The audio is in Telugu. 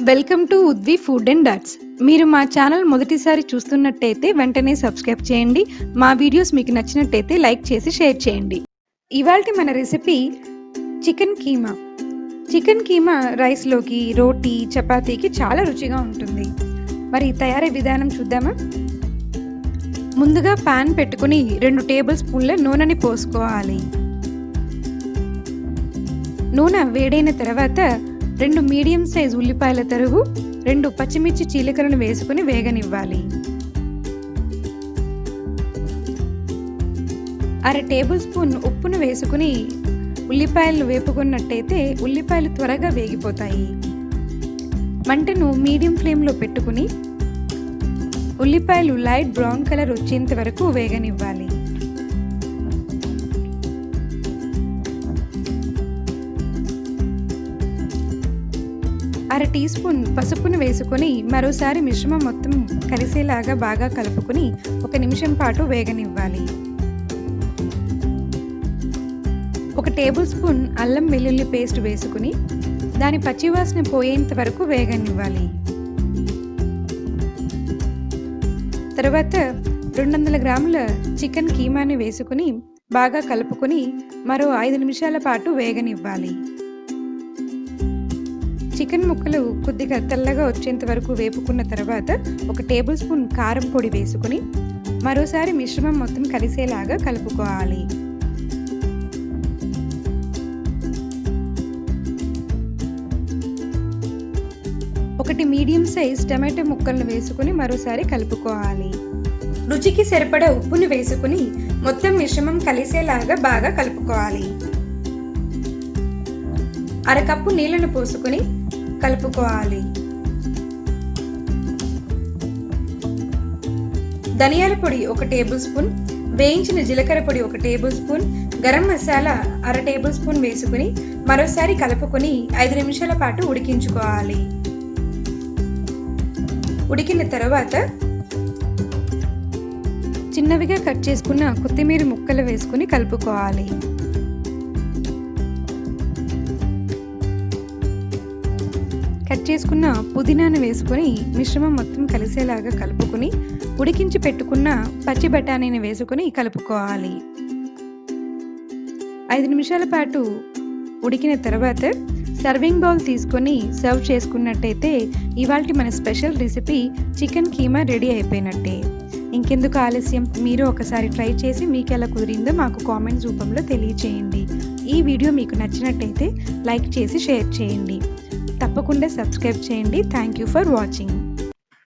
వెల్కమ్ టు ఉద్వి ఫుడ్ అండ్ డాట్స్. మీరు మా ఛానల్ మొదటిసారి చూస్తున్నట్టయితే వెంటనే సబ్స్క్రైబ్ చేయండి. మా వీడియోస్ మీకు నచ్చినట్టయితే లైక్ చేసి షేర్ చేయండి. ఇవాల్టి మన recipe chicken keema. Chicken keema రైస్లోకి, రోటీ, చపాతీకి చాలా రుచిగా ఉంటుంది. మరి తయారీ విధానం చూద్దామా? ముందుగా పాన్ పెట్టుకుని 2 టేబుల్ స్పూన్ల నూనెని పోసుకోవాలి. నూనె వేడైన తర్వాత 2 మీడియం సైజ్ ఉల్లిపాయల తరుగు, 2 పచ్చిమిర్చి చీలికలను వేసుకుని వేగనివ్వాలి. 1/2 టేబుల్ స్పూన్ ఉప్పును వేసుకుని ఉల్లిపాయలు వేపుకున్నట్టయితే ఉల్లిపాయలు త్వరగా వేగిపోతాయి. మంటను మీడియం ఫ్లేమ్లో పెట్టుకుని ఉల్లిపాయలు లైట్ బ్రౌన్ కలర్ వచ్చేంత వరకు వేగనివ్వాలి. అర టీ స్పూన్ పసుపును వేసుకొని మరోసారి మిశ్రమం మొత్తం కలిసేలాగా బాగా కలుపుకొని 1 నిమిషం పాటు వేగనివ్వాలి. 1 టేబుల్ స్పూన్ అల్లం వెల్లుల్లి పేస్ట్ వేసుకుని దాని పచ్చివాసన పోయేంత వరకు వేగనివ్వాలి. తర్వాత 200 గ్రాముల చికెన్ కీమాని వేసుకుని బాగా కలుపుకొని మరో 5 నిమిషాల పాటు వేగనివ్వాలి. చికెన్ ముక్కలు కొద్దిగా తెల్లగా వచ్చేంత వరకు వేపుకున్న తర్వాత 1 టేబుల్ స్పూన్ కారం పొడి వేసుకుని మరోసారి మిశ్రమం మొత్తం కలిసేలాగా కలుపుకోవాలి. ఒకటి మీడియం సైజ్ టమాటో ముక్కలను వేసుకుని మరోసారి కలుపుకోవాలి. రుచికి సరిపడా ఉప్పును వేసుకుని మొత్తం మిశ్రమం కలిసేలాగా బాగా కలుపుకోవాలి. 1/2 కప్పు నీళ్లను పోసుకుని కలుపుకోవాలి. ధనియాల పొడి 1 టేబుల్ స్పూన్, వేయించిన జీలకర్ర పొడి 1 table spoon, garam masala 1/2 table spoon వేసుకుని మరోసారి కలుపుకొని 5 నిమిషాల పాటు ఉడికించుకోవాలి. ఉడికిన తర్వాత చిన్నవిగా కట్ చేసుకున్న కొత్తిమీర ముక్కలు వేసుకుని కలుపుకోవాలి. కట్ చేసుకున్న పుదీనాను వేసుకొని మిశ్రమం మొత్తం కలిసేలాగా కలుపుకొని ఉడికించి పెట్టుకున్న పచ్చి బఠానీని వేసుకొని కలుపుకోవాలి. 5 నిమిషాల పాటు ఉడికిన తర్వాత సర్వింగ్ బౌల్ తీసుకొని సర్వ్ చేసుకున్నట్టయితే ఇవాల్టి మన special recipe chicken keema ready అయిపోయినట్టే. ఇంకెందుకు ఆలస్యం, మీరు ఒకసారి ట్రై చేసి మీకు ఎలా కుదిరిందో మాకు కామెంట్స్ రూపంలో తెలియచేయండి. ఈ వీడియో మీకు నచ్చినట్టయితే లైక్ చేసి షేర్ చేయండి. తప్పకుండా సబ్స్క్రైబ్ చేయండి. Thank you for watching.